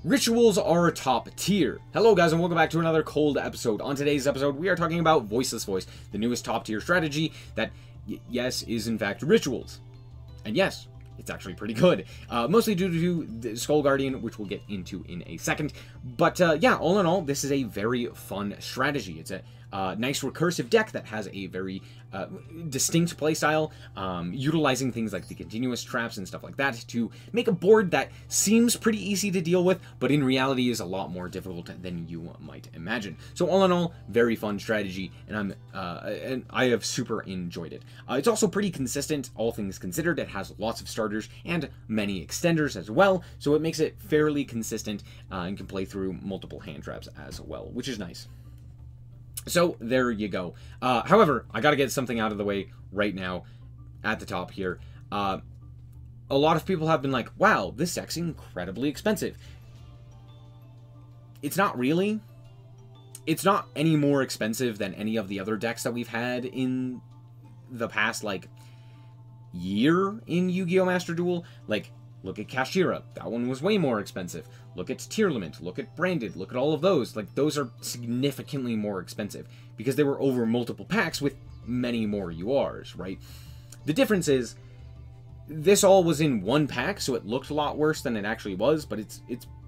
Rituals are top tier. Hello guys and welcome back to another cold episode. On today's episode we are talking about Voiceless Voice, the newest top tier strategy that, yes, is in fact rituals. And yes, it's actually pretty good. Mostly due to the Skull Guardian, which we'll get into in a second. But yeah, all in all, this is a very fun strategy. It's a nice recursive deck that has a very distinct playstyle, utilizing things like the continuous traps and stuff like that to make a board that seems pretty easy to deal with, but in reality is a lot more difficult than you might imagine. So all in all, very fun strategy, and I have super enjoyed it. It's also pretty consistent, all things considered. It has lots of starters and many extenders as well, so it makes it fairly consistent and can play through multiple hand traps as well, which is nice. So there you go. However, I gotta get something out of the way right now at the top here. A lot of people have been like, wow, this deck's incredibly expensive. It's not really. It's not any more expensive than any of the other decks that we've had in the past, like, year in Yu-Gi-Oh! Master Duel. Like, look at Kashira. That one was way more expensive. Look at Tier Limit. Look at Branded. Look at all of those. Like, those are significantly more expensive because they were over multiple packs with many more URs, right? The difference is this all was in one pack, so it looked a lot worse than it actually was, but it's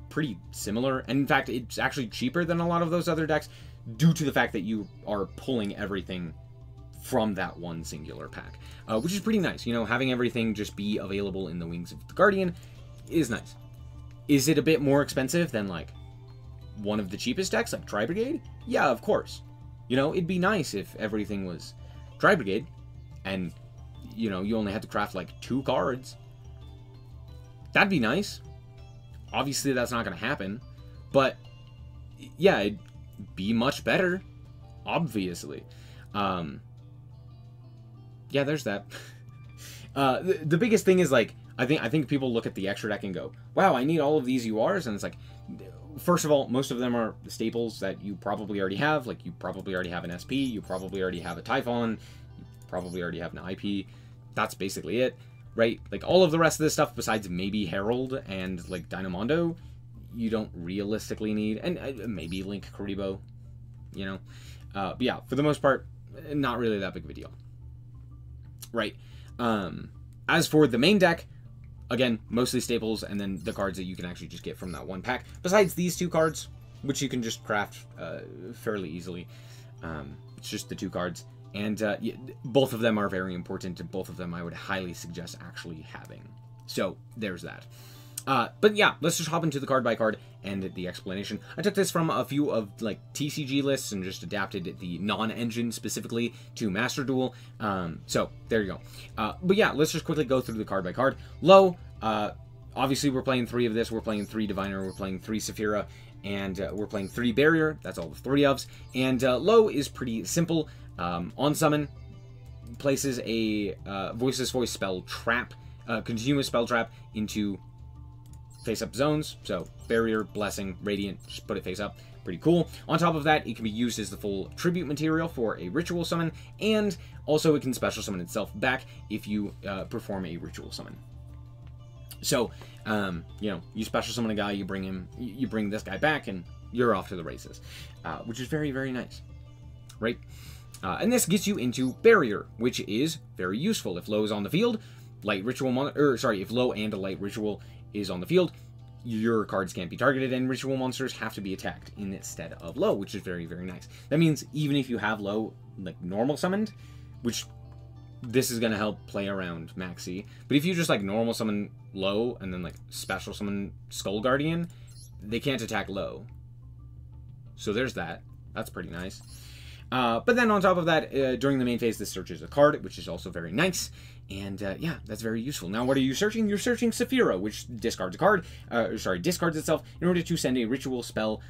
pretty similar. And in fact, it's actually cheaper than a lot of those other decks due to the fact that you are pulling everything from that one singular pack, which is pretty nice. You know, having everything just be available in the Wings of the Guardian is nice. Is it a bit more expensive than, like, one of the cheapest decks, like Tri Brigade? Yeah, of course. You know, it'd be nice if everything was Tri Brigade, and, you know, you only had to craft, like, 2 cards. That'd be nice. Obviously, that's not going to happen, but, yeah, it'd be much better, obviously. Yeah, there's that. The biggest thing is, like, I think people look at the extra deck and go, wow, I need all of these URs, and it's like, first of all, most of them are staples that you probably already have. Like, you probably already have an SP, you probably already have a Typhon, you probably already have an IP. That's basically it, right? Like, all of the rest of this stuff, besides maybe Herald and, like, Dynamondo, you don't realistically need, and maybe Link Karibo, you know? But yeah, for the most part, not really that big of a deal. Right. As for the main deck, again, mostly staples, and then the cards that you can actually just get from that one pack. Besides these 2 cards, which you can just craft fairly easily. It's just the 2 cards. And both of them are very important, and both of them I would highly suggest actually having. So, there's that. But yeah, let's just hop into the card by card and the explanation. I took this from a few of, like, TCG lists and just adapted the non-engine specifically to Master Duel. So there you go. But yeah, let's just quickly go through the card by card. Low, obviously we're playing 3 of this. We're playing 3 Diviner, we're playing 3 Saphira, and we're playing 3 Barrier. That's all the 3 ofs. And low is pretty simple. On summon, places a Voiceless Voice spell trap, continuous spell trap into face-up zones, so Barrier, Blessing, Radiant, just put it face-up. Pretty cool. On top of that, it can be used as the full tribute material for a ritual summon, and also it can special summon itself back if you perform a ritual summon. So, you know, you special summon a guy, you bring this guy back, and you're off to the races, which is very, very nice, right? And this gets you into Barrier, which is very useful. If low is on the field, light ritual if low and a light ritual is on the field, your cards can't be targeted, and ritual monsters have to be attacked instead of low, which is very, very nice. That means even if you have low, like, normal summoned, which this is going to help play around Maxi, but if you just, like, normal summon low and then, like, special summon Skull Guardian, they can't attack low. So there's that. That's pretty nice. But then on top of that, during the main phase, this searches a card, which is also very nice. And yeah, that's very useful. Now, what are you searching? You're searching Saphira, which discards a card, discards itself in order to send a ritual spell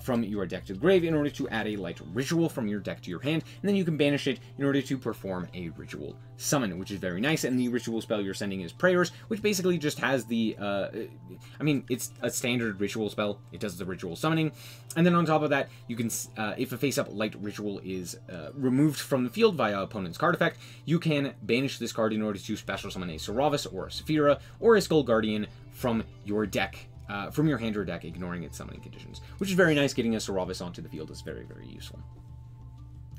from your deck to the grave in order to add a light ritual from your deck to your hand, and then you can banish it in order to perform a ritual summon, which is very nice. And the ritual spell you're sending is Prayers, which basically just has the, I mean, it's a standard ritual spell. It does the ritual summoning, and then on top of that, you can, if a face-up light ritual is removed from the field via opponent's card effect, you can banish this card in order to special summon a Saravis or a Saphira or a Skull Guardian from your deck from your hand or deck, ignoring its summoning conditions, which is very nice. Getting a Saravis onto the field is very, very useful.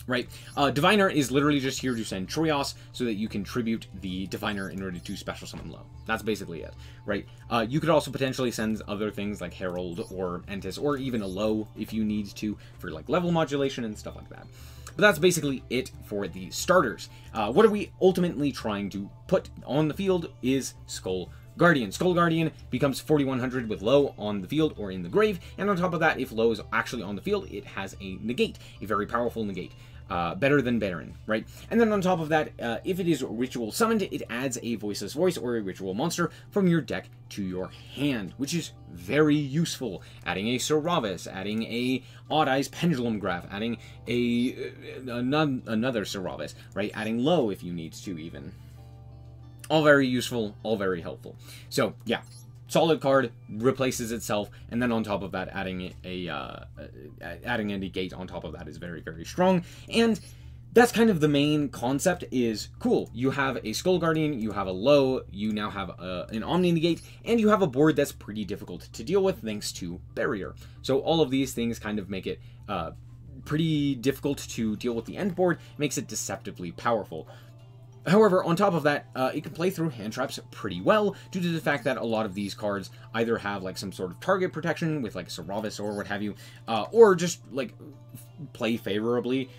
Right, Diviner is literally just here to send Troios so that you can tribute the Diviner in order to special summon low. That's basically it, right? You could also potentially send other things like Herald or Entis, or even a low if you need to, for like level modulation and stuff like that. But that's basically it for the starters. What are we ultimately trying to put on the field is Skull Guardian. Skull Guardian becomes 4100 with low on the field or in the grave, and on top of that, if low is actually on the field, it has a negate, a very powerful negate. Better than Baron, right? And then on top of that, if it is ritual summoned, it adds a Voiceless Voice or a ritual monster from your deck to your hand, which is very useful. Adding a Saravis, adding a Odd Eyes Pendulum Graph, adding another Saravis, right? Adding low if you need to even. All very useful, all very helpful. So, yeah. Solid card, replaces itself, and then on top of that, adding a negate on top of that is very, very strong. And that's kind of the main concept is, cool, you have a Skull Guardian, you have a low, you now have an Omni Negate, and you have a board that's pretty difficult to deal with thanks to Barrier. So all of these things kind of make it pretty difficult to deal with the end board, makes it deceptively powerful. However, on top of that, it can play through hand traps pretty well due to the fact that a lot of these cards either have like some sort of target protection with like Saravis or what have you, or just like play favorably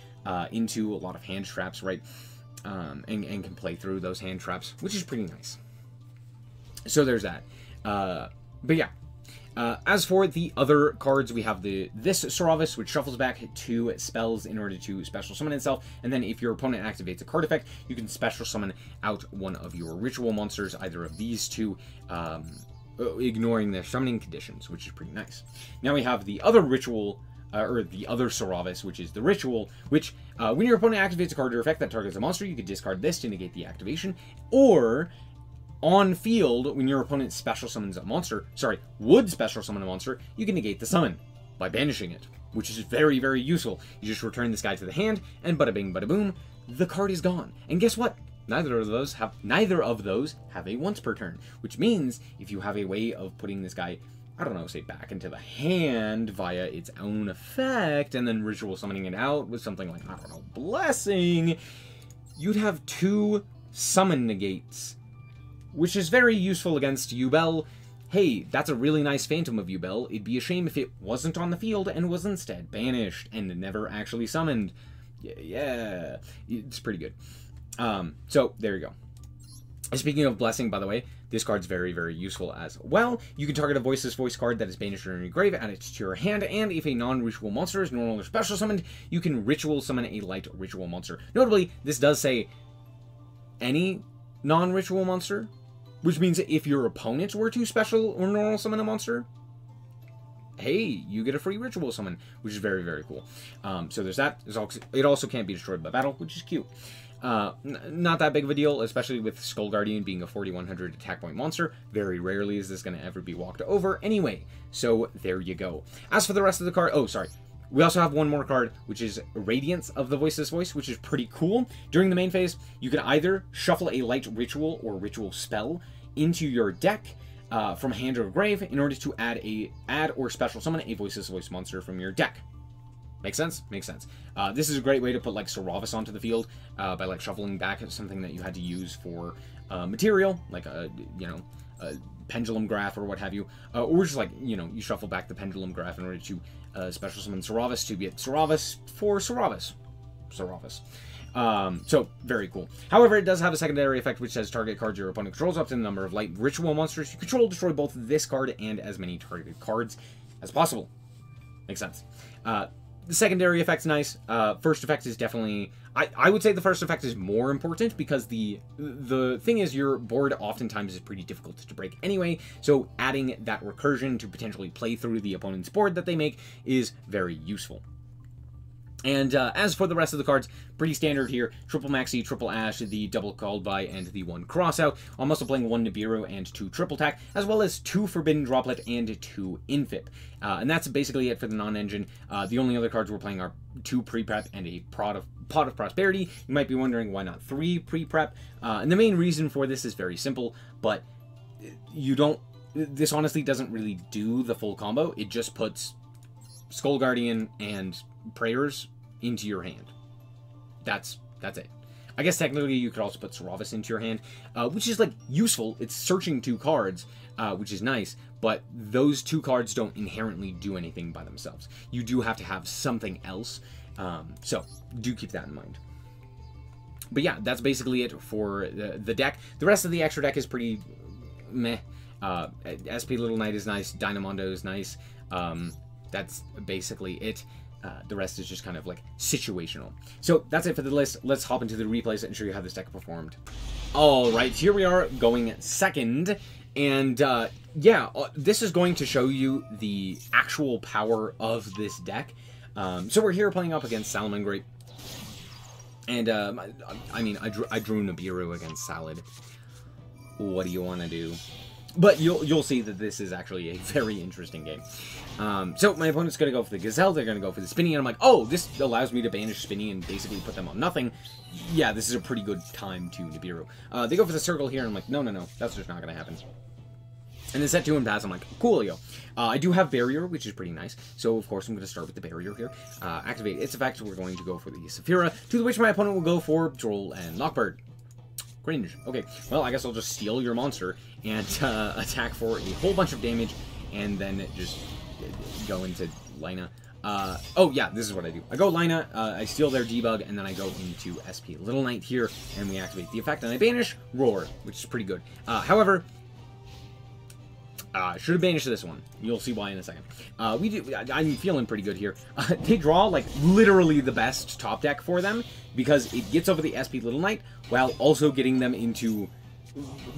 into a lot of hand traps, right? And can play through those hand traps, which is pretty nice. So there's that. But yeah. As for the other cards, we have this Saravis, which shuffles back 2 spells in order to special summon itself, and then if your opponent activates a card effect, you can special summon out one of your ritual monsters, either of these two, ignoring their summoning conditions, which is pretty nice. Now we have the other ritual, or the other Saravis, which is the ritual, which, when your opponent activates a card or effect that targets a monster, you can discard this to negate the activation, or on field, when your opponent special summons a monster, would special summon a monster, you can negate the summon by banishing it, which is very, very useful. You just return this guy to the hand, and bada bing, bada boom, the card is gone. And guess what? Neither of those have a once per turn, which means if you have a way of putting this guy, I don't know, say back into the hand via its own effect, and then ritual summoning it out with something like, I don't know, Blessing, you'd have 2 summon negates, which is very useful against Yubel. Hey, that's a really nice Phantom of Yubel. It'd be a shame if it wasn't on the field and was instead banished and never actually summoned. Yeah, it's pretty good. So, there you go. Speaking of Blessing, by the way, this card's very, very useful as well. You can target a Voiceless Voice card that is banished or in your grave, add it to your hand, and if a non-ritual monster is normal or special summoned, you can ritual summon a light ritual monster. Notably, this does say any non-ritual monster, which means if your opponent were to special or normal summon a monster, hey, you get a free ritual summon, which is very, very cool. So there's that. It also can't be destroyed by battle, which is cute. Not that big of a deal, especially with Skull Guardian being a 4100 attack point monster. Very rarely is this going to ever be walked over anyway. So there you go. As for the rest of the card, oh, sorry. We also have one more card, which is Radiance of the Voiceless Voice, which is pretty cool. During the main phase, you can either shuffle a light ritual or ritual spell into your deck from hand or grave in order to add or special summon a Voiceless Voice monster from your deck. Makes sense? Makes sense. This is a great way to put like Saravis onto the field by like shuffling back something that you had to use for material, like a pendulum graph or what have you, or just like you shuffle back the pendulum graph in order to special summon Saravis to get Saravis for Saravis. So, very cool. However, it does have a secondary effect which says target cards your opponent controls up to the number of light ritual monsters you control. Destroy both this card and as many targeted cards as possible. Makes sense. The secondary effect's nice. First effect is definitely... I would say the first effect is more important because the thing is your board oftentimes is pretty difficult to break anyway, so adding that recursion to potentially play through the opponent's board that they make is very useful. And as for the rest of the cards, pretty standard here. Triple Maxi, Triple Ash, the Double Called By, and the 1 Crossout. I'm also playing 1 Nibiru and 2 Triple Tack, as well as 2 Forbidden Droplet and 2 Infip. And that's basically it for the non-engine. The only other cards we're playing are 2 Pre-Prep and a Pot of Prosperity. You might be wondering why not 3 Pre-Prep. And the main reason for this is very simple, but you don't this honestly doesn't really do the full combo. It just puts Skull Guardian and Prayers into your hand. That's it. I guess technically you could also put Saravis into your hand, which is like useful. It's searching 2 cards, which is nice, but those 2 cards don't inherently do anything by themselves. You do have to have something else, so do keep that in mind. But yeah, that's basically it for the deck. The rest of the extra deck is pretty meh. SP Little Knight is nice. Dynamondo is nice. That's basically it. The rest is just kind of like situational. So that's it for the list. Let's hop into the replays and show you how this deck performed. All right, here we are going second. And yeah, this is going to show you the actual power of this deck. So we're here playing up against Salamangreat. And I mean, I drew Nibiru against Salad. What do you want to do? But you'll see that this is actually a very interesting game. So my opponent's going to go for the Gazelle, they're going to go for the Spinny, and I'm like, oh, this allows me to banish Spinny and basically put them on nothing. Yeah, this is a pretty good time to Nibiru. They go for the Circle here, and I'm like, no, that's just not going to happen. And then set 2 and pass, I'm like, coolio. I do have Barrier, which is pretty nice, so of course I'm going to start with the Barrier here. Activate its effect, we're going to go for the Saphira, to which my opponent will go for Droll and Knockbird. Cringe. Okay, well, I guess I'll just steal your monster and attack for a whole bunch of damage, and then just go into Lina. Oh, yeah, this is what I do. I go Lina, I steal their debug, and then I go into SP Little Knight here, and we activate the effect, and I banish Roar, which is pretty good. However, should have banished this one. You'll see why in a second. I'm feeling pretty good here. They draw, like, literally the best top deck for them, because it gets over the SP Little Knight, while also getting them into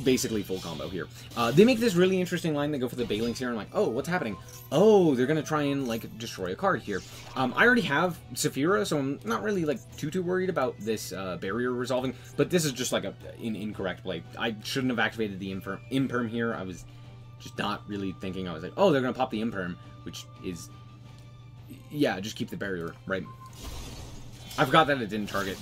basically full combo here. They make this really interesting line. They go for the Bailings here, and I'm like, oh, what's happening? Oh, they're going to try and, like, destroy a card here. I already have Saphira, so I'm not really, like, too worried about this barrier resolving, but this is just, like, an incorrect play. I shouldn't have activated the Imperm here. I was just not really thinking. I was like, oh, they're going to pop the Imperm, which is, yeah, just keep the barrier, right? I forgot that it didn't target.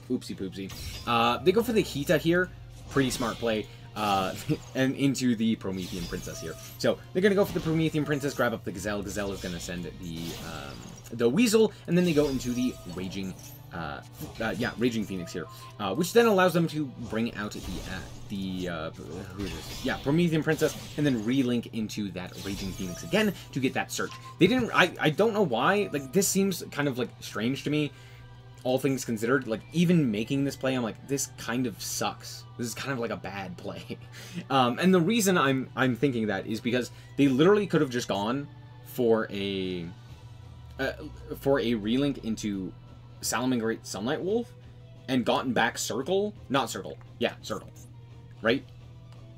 Oopsie poopsie. They go for the Hita here. Pretty smart play. And into the Promethean Princess here. So they're going to go for the Promethean Princess, grab up the Gazelle. Gazelle is going to send the Weasel, and then they go into the Raging Phoenix here, which then allows them to bring out who is this? Yeah, Promethean Princess, and then relink into that Raging Phoenix again to get that search. They didn't. I don't know why. Like, this seems kind of like strange to me. All things considered, like, even making this play, I'm like, this kind of sucks. This is kind of like a bad play. And the reason I'm thinking that is because they literally could have just gone for a relink into Salamangreat Sunlight Wolf and gotten back Circle. Not Circle. Yeah, Circle. Right?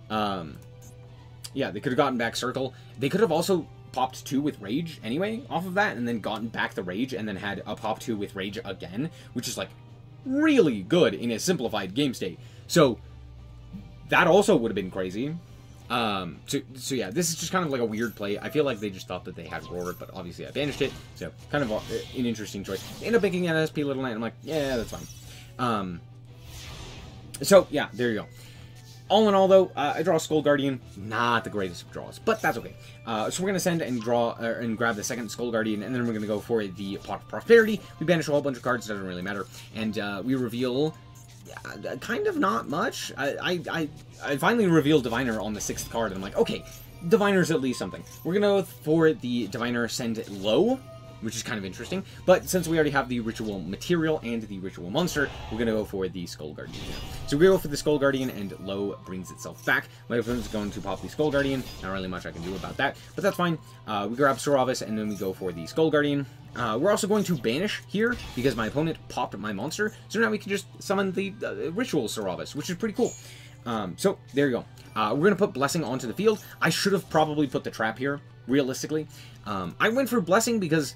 Yeah, they could have gotten back Circle. They could have also popped 2 with Rage anyway off of that, and then gotten back the Rage, and then had a pop 2 with Rage again, which is, like, really good in a simplified game state. So that also would have been crazy. So yeah, this is just kind of like a weird play. I feel like they just thought that they had Roar, but obviously I banished it, so kind of an interesting choice. They end up picking an SP Little Knight, I'm like, yeah, that's fine. So yeah, there you go. All in all, though, I draw Skull Guardian. Not the greatest of draws, but that's okay. So we're going to send and draw and grab the second Skull Guardian, and then we're going to go for the Pot of Prosperity. We banish a whole bunch of cards, doesn't really matter. And we reveal kind of not much. I finally revealed Diviner on the 6th card, and I'm like, okay, Diviner's at least something. We're going to go for the Diviner Send Low, which is kind of interesting. But since we already have the Ritual Material and the Ritual Monster, we're going to go for the Skull Guardian here. So we go for the Skull Guardian, and Low brings itself back. My opponent's going to pop the Skull Guardian. Not really much I can do about that, but that's fine. We grab Saravis, and then we go for the Skull Guardian. We're also going to banish here, because my opponent popped my monster. So now we can just summon the Ritual Saravis, which is pretty cool. So there you go. We're going to put Blessing onto the field. I should have probably put the Trap here, realistically. I went for Blessing because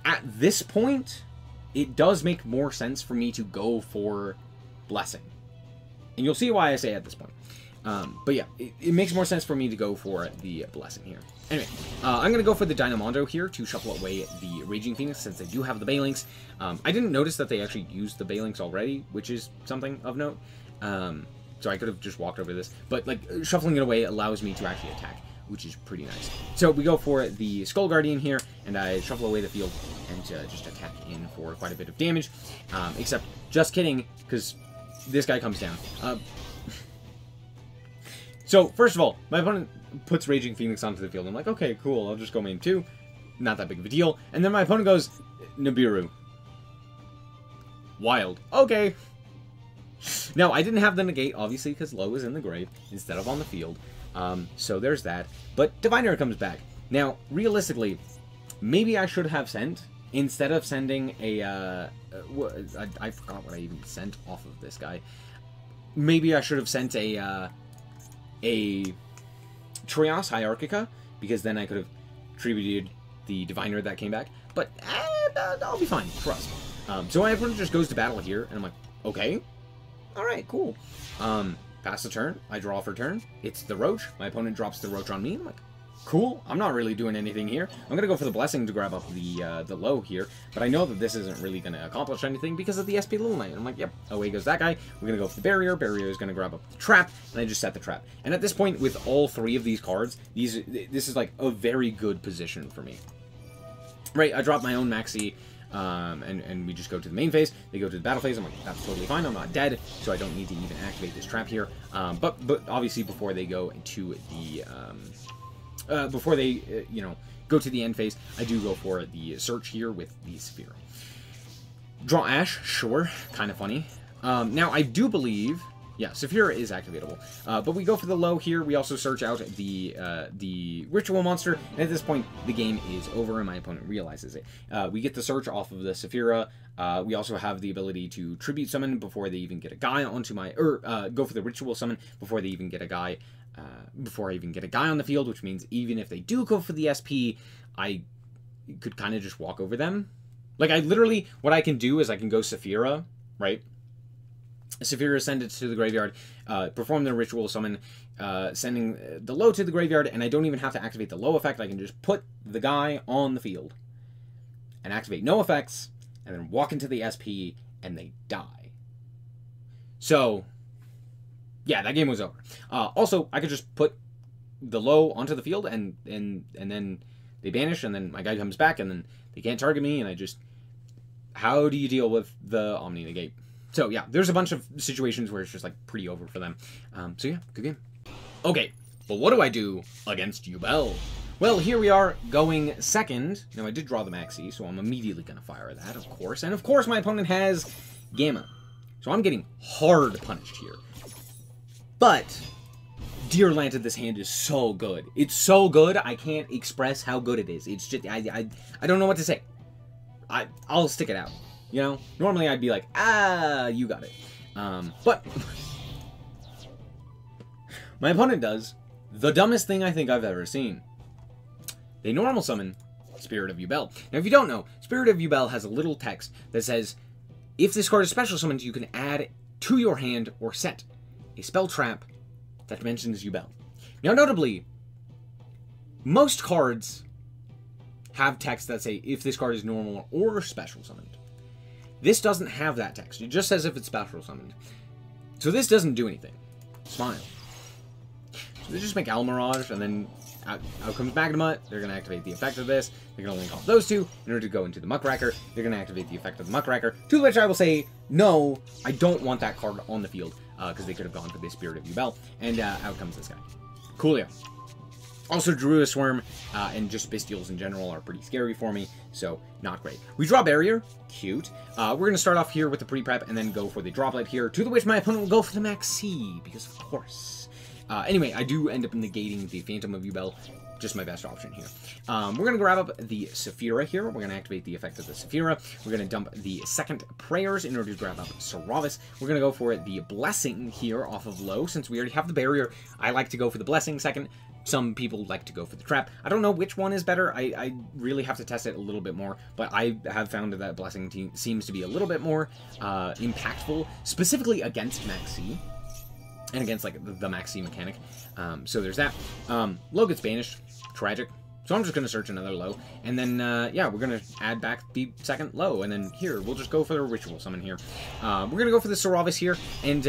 at this point, it does make more sense for me to go for Blessing. And you'll see why I say at this point. But yeah, it makes more sense for me to go for the Blessing here. Anyway, I'm going to go for the Dynamondo here to shuffle away the Raging Phoenix, since they do have the Balinks. I didn't notice that they actually used the Balinks already, which is something of note. so I could have just walked over this. But, like, shuffling it away allows me to actually attack, which is pretty nice. So we go for the Skull Guardian here, and I shuffle away the field and just attack in for quite a bit of damage. Except, just kidding, because this guy comes down. So, first of all, my opponent puts Raging Phoenix onto the field. I'm like, okay, cool, I'll just go main 2. Not that big of a deal. And then my opponent goes, Nibiru. Wild. Okay. Now, I didn't have the negate, obviously, because Lo is in the grave instead of on the field. So there's that. But Diviner comes back. Now, realistically, maybe I should have sent, instead of sending a... I forgot what I even sent off of this guy. Maybe I should have sent a Trios Hierarchica, because then I could have tributed the Diviner that came back. But I'll be fine, trust. So my opponent just goes to battle here, and I'm like, okay. Alright, cool. Pass the turn. I draw for turn. It's the Roach. My opponent drops the Roach on me. I'm like, cool. I'm not really doing anything here. I'm going to go for the Blessing to grab up the Low here. But I know that this isn't really going to accomplish anything because of the SP Little Knight. I'm like, yep, away goes that guy. We're going to go for the Barrier. Barrier is going to grab up the Trap. And I just set the Trap. And at this point, with all 3 of these cards, this is like a very good position for me. Right, I drop my own Maxi. And we just go to the main phase. They go to the battle phase. I'm like, that's totally fine. I'm not dead, so I don't need to even activate this trap here. But obviously before they go to the go to the end phase, I do go for the search here with the Sphere. Draw Ash, sure, kind of funny. Now I do believe. Yeah, Saphira is activatable. But we go for the Low here. We also search out the Ritual Monster. And at this point, the game is over and my opponent realizes it. We get the search off of the Saphira. We also have the ability to Tribute Summon before they even get a guy onto my... Or go for the Ritual Summon before they even get a guy... before I even get a guy on the field, which means even if they do go for the SP, I could kind of just walk over them. Like, I literally... What I can do is I can go Saphira, right? Saphira send it to the graveyard, perform the Ritual Summon, sending the Low to the graveyard, and I don't even have to activate the Low effect. I can just put the guy on the field and activate no effects, and then walk into the SP, and they die. So, yeah, that game was over. Also, I could just put the Low onto the field, and then they banish, and then my guy comes back, and then they can't target me, and I just... How do you deal with the Omni Negate? So, yeah, there's a bunch of situations where it's just, like, pretty over for them. So, yeah, good game. Okay, but what do I do against Yubel? Well, here we are going second. Now, I did draw the Maxi, so I'm immediately going to fire that, of course. And, of course, my opponent has Gamma. So I'm getting hard punished here. But Deer Lantern, this hand is so good. It's so good, I can't express how good it is. It's just, I don't know what to say. I'll stick it out. You know, normally I'd be like, you got it. But my opponent does the dumbest thing I think I've ever seen. They normal summon Spirit of Yubel. Now, if you don't know, Spirit of Yubel has a little text that says, if this card is special summoned, you can add to your hand or set a spell trap that mentions Yubel. Now, notably, most cards have text that say, if this card is normal or special summoned. This doesn't have that text. It just says if it's special summoned. So this doesn't do anything. Smile. So they just make Almirage, and then out comes Magnemite. They're going to activate the effect of this. They're going to link off those two in order to go into the Muckracker. They're going to activate the effect of the Muckracker. To which I will say, no, I don't want that card on the field, because they could have gone for the Spirit of Yubel. And out comes this guy. Coolio. Also, Druid Swarm and just Bestials in general are pretty scary for me, so not great. We draw Barrier. Cute. We're going to start off here with the pre-prep and then go for the Droplet here, to the which my opponent will go for the Maxi, because of course. Anyway, I do end up negating the Phantom of Yubel. Just my best option here. We're going to grab up the Saphira here. We're going to activate the effect of the Saphira. We're going to dump the second Prayers in order to grab up Saravis. We're going to go for the Blessing here off of Low. Since we already have the Barrier, I like to go for the Blessing second. Some people like to go for the Trap. I don't know which one is better. I really have to test it a little bit more, but I have found that Blessing seems to be a little bit more impactful, specifically against Maxi, and against, like, the Maxi mechanic. So there's that. Low gets banished. Tragic. So I'm just going to search another low, and then, yeah, we're going to add back the second low, and then here, we'll just go for the ritual summon here. We're going to go for the Saravis here, and,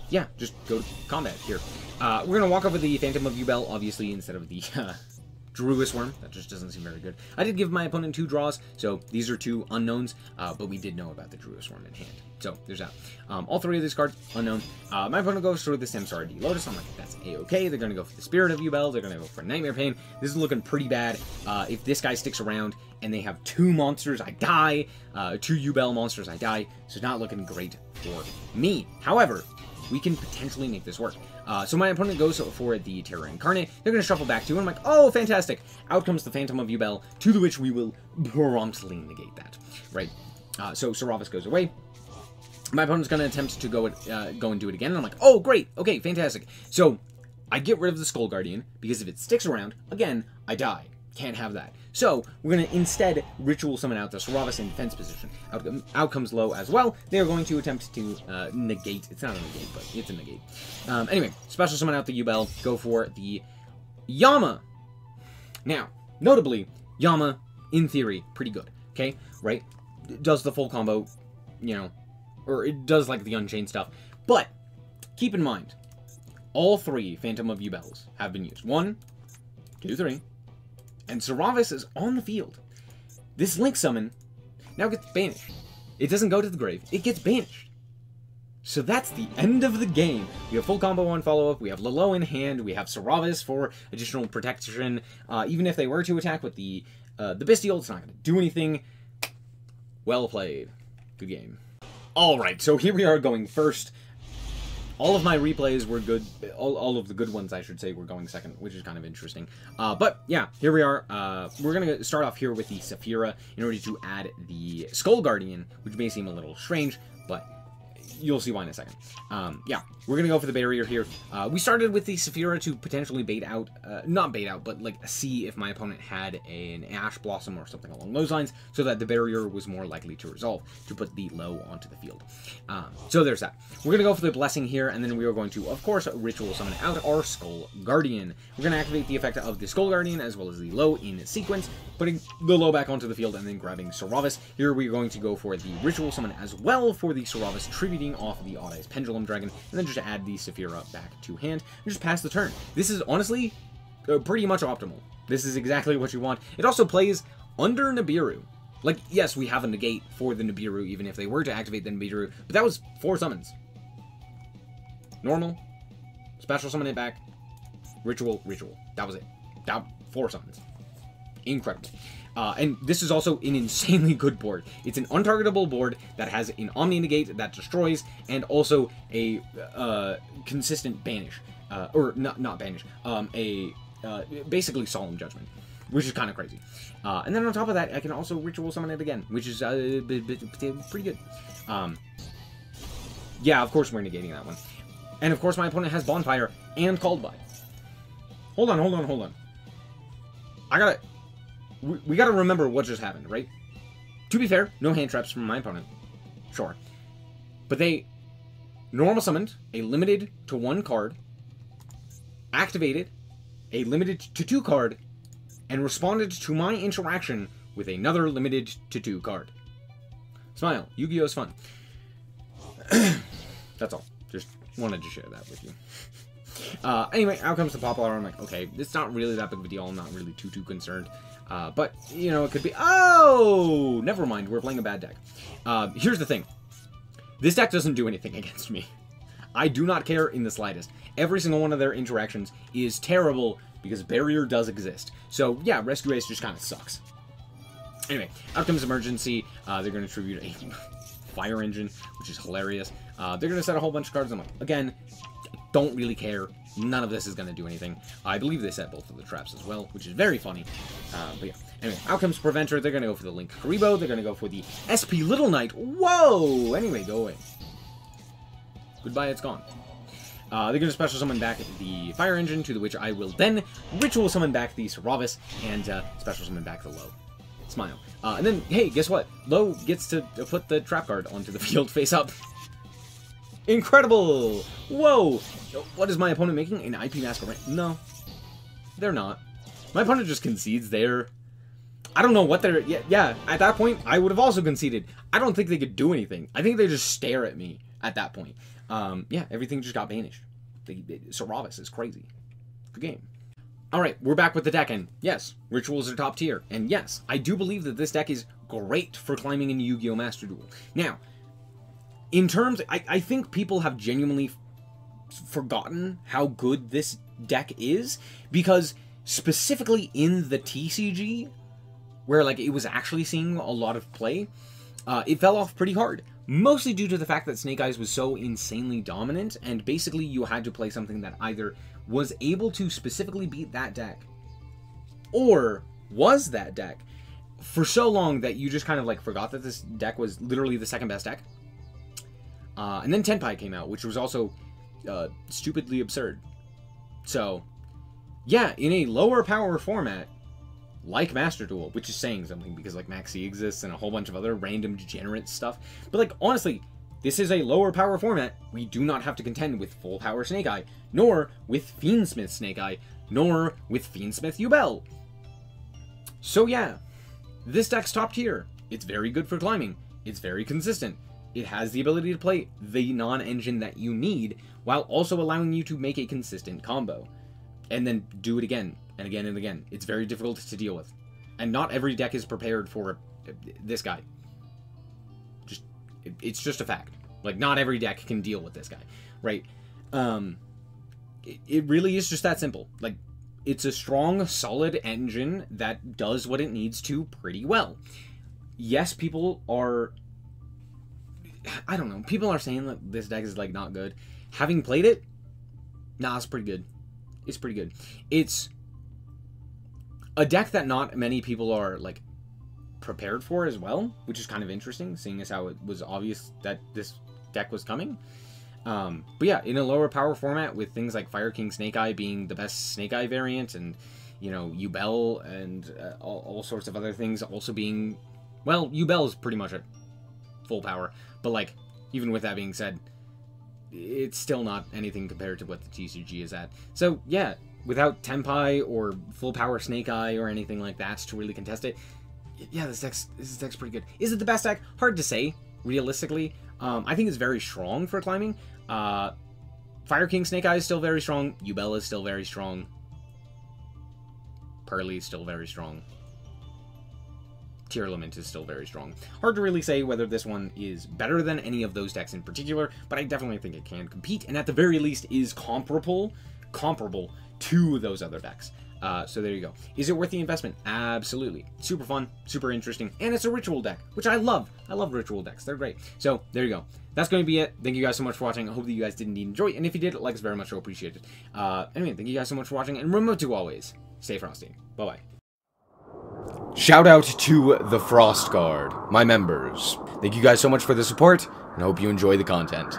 yeah, just go to combat here. We're going to walk over the Phantom of Yubel, obviously, instead of the, Druidus Worm. That just doesn't seem very good. I did give my opponent 2 draws, so these are 2 unknowns, but we did know about the Druidus Worm in hand. So, there's that. All 3 of these cards, unknown. My opponent goes for the Samsara D Lotus. I'm like, that's A-okay. They're going to go for the Spirit of Yubel. They're going to go for Nightmare Pain. This is looking pretty bad. If this guy sticks around and they have 2 monsters, I die. 2 Yubel monsters, I die. So it's not looking great for me. However, we can potentially make this work. So my opponent goes for the Terror Incarnate. They're going to shuffle back 2, and I'm like, oh, fantastic. Out comes the Phantom of Yubel, to the which we will promptly negate that, right? So Saravis goes away. My opponent's going to attempt to go and do it again, and I'm like, oh, great, okay, fantastic. So I get rid of the Skull Guardian, because if it sticks around, again, I die. Can't have that. So, we're going to instead Ritual Summon out the Saravis in defense position. Out comes low as well. They are going to attempt to negate. It's not a negate, but it's a negate. Anyway, Special Summon out the Yubel. Go for the Yama. Now, notably, Yama, in theory, pretty good. Okay? Right? Does the full combo, you know, or it does like the Unchained stuff. But, keep in mind, all 3 Phantom of Yubels have been used. 1, 2, 3. And Saravis is on the field. This Link Summon now gets banished. It doesn't go to the grave. It gets banished. So that's the end of the game. We have full combo on follow-up. We have Lilo in hand. We have Saravis for additional protection. Even if they were to attack with the Bestial, it's not going to do anything. Well played. Good game. Alright, so here we are going first. All of my replays were good. All of the good ones, I should say, were going second, which is kind of interesting. But, yeah, here we are. We're going to start off here with the Saphira in order to add the Skull Guardian, which may seem a little strange, but you'll see why in a second. Yeah, we're going to go for the barrier here. We started with the Saphira to potentially bait out, not bait out, but like see if my opponent had an Ash Blossom or something along those lines, so that the barrier was more likely to resolve, to put the low onto the field. So there's that. We're going to go for the Blessing here, and then we are going to, of course, Ritual Summon out our Skull Guardian. We're going to activate the effect of the Skull Guardian as well as the low in sequence, putting the low back onto the field and then grabbing Saravis. Here we're going to go for the Ritual Summon as well for the Saravis, tributing off the Odd Eyes Pendulum Dragon, and then just add the Saphira back to hand and just pass the turn. This is honestly pretty much optimal. This is exactly what you want. It also plays under Nibiru. Like, yes, we have a negate for the Nibiru, even if they were to activate the Nibiru, but that was 4 summons. Normal, special summon it back, ritual. That was it. 4 summons. Incredible. And this is also an insanely good board. It's an untargetable board that has an Omni Negate that destroys, and also a consistent banish. Or not banish. Basically Solemn Judgment, which is kind of crazy. And then on top of that, I can also Ritual Summon it again, which is pretty good. Yeah, of course we're negating that one. And of course my opponent has Bonfire and Called By. Hold on. We gotta remember what just happened, right? To be fair, no hand traps from my opponent. Sure. But they normal summoned a limited to 1 card, activated a limited to 2 card, and responded to my interaction with another limited to 2 card. Smile. Yu-Gi-Oh's fun. That's all. Just wanted to share that with you. Anyway, out comes the Poplar. I'm like, okay, it's not really that big of a deal. I'm not really too concerned. But, you know, it could be... Oh! Never mind. We're playing a bad deck. Here's the thing. This deck doesn't do anything against me. I do not care in the slightest. Every single one of their interactions is terrible because Barrier does exist. So, yeah, Rescue Ace just kind of sucks. Anyway, out comes Emergency. They're going to tribute a Fire Engine, which is hilarious. They're going to set a whole bunch of cards. I'm like, again, don't really care. None of this is going to do anything. I believe they set both of the traps as well, which is very funny. But yeah. Anyway, out comes Preventer. They're going to go for the Link Karibo. They're going to go for the SP Little Knight. Whoa! Anyway, go away. Goodbye, it's gone. They're going to special summon back the Fire Engine, to the which I will then Ritual Summon back the Saravis, and special summon back the Low. Smile. And then, hey, guess what? Low gets to put the trap card onto the field face up. Incredible! Whoa! What is my opponent making? An IP Masquerade? No. They're not. My opponent just concedes there. I don't know what they're... Yeah, at that point, I would have also conceded. I don't think they could do anything. I think they just stare at me at that point. Yeah, everything just got banished. Saravis is crazy. Good game. Alright, we're back with the deck, and yes, rituals are top tier. And yes, I do believe that this deck is great for climbing in Yu-Gi-Oh! Master Duel. Now, in terms... I think people have genuinely forgotten how good this deck is, because specifically in the TCG, where like it was actually seeing a lot of play, it fell off pretty hard. Mostly due to the fact that Snake Eyes was so insanely dominant, and basically you had to play something that either was able to specifically beat that deck, or was that deck, for so long that you just kind of like forgot that this deck was literally the second best deck. And then Tenpai came out, which was also stupidly absurd. So, yeah, in a lower power format, like Master Duel, which is saying something because like Maxi exists and a whole bunch of other random degenerate stuff. But like, honestly, this is a lower power format. We do not have to contend with full power Snake Eye, nor with Fiendsmith Snake Eye, nor with Fiendsmith Yubel. So yeah, this deck's top tier. It's very good for climbing. It's very consistent. It has the ability to play the non-engine that you need, while also allowing you to make a consistent combo. And then do it again, and again, and again. It's very difficult to deal with. And not every deck is prepared for this guy. It's just a fact. Like, not every deck can deal with this guy, right? It really is just that simple. Like, it's a strong, solid engine that does what it needs to pretty well. Yes, people are... I don't know. People are saying that this deck is, like, not good. Having played it, nah, it's pretty good. It's pretty good. It's a deck that not many people are, like, prepared for as well, which is kind of interesting, seeing as how it was obvious that this deck was coming. But yeah, in a lower power format, with things like Fire King Snake Eye being the best Snake Eye variant, and, you know, Yubel and all sorts of other things also being... Well, Yubel is pretty much at full power, but, like, even with that being said, it's still not anything compared to what the TCG is at. So, yeah, without Tenpai or full power Snake Eye or anything like that to really contest it, yeah, this deck's pretty good. Is it the best deck? Hard to say, realistically. I think it's very strong for climbing. Fire King Snake Eye is still very strong. Yubel is still very strong. Pearly is still very strong. Tearlament is still very strong. Hard to really say whether this one is better than any of those decks in particular, but I definitely think it can compete, and at the very least is comparable to those other decks. So there you go. Is it worth the investment? Absolutely. Super fun, super interesting, and it's a ritual deck, which I love. I love ritual decks. They're great. So there you go. That's going to be it. Thank you guys so much for watching. I hope that you guys did indeed enjoy, and if you did, likes very much so appreciated. Anyway, thank you guys so much for watching, and remember to always stay frosty. Bye-bye. Shout out to the Frost Guard, my members. Thank you guys so much for the support, and I hope you enjoy the content.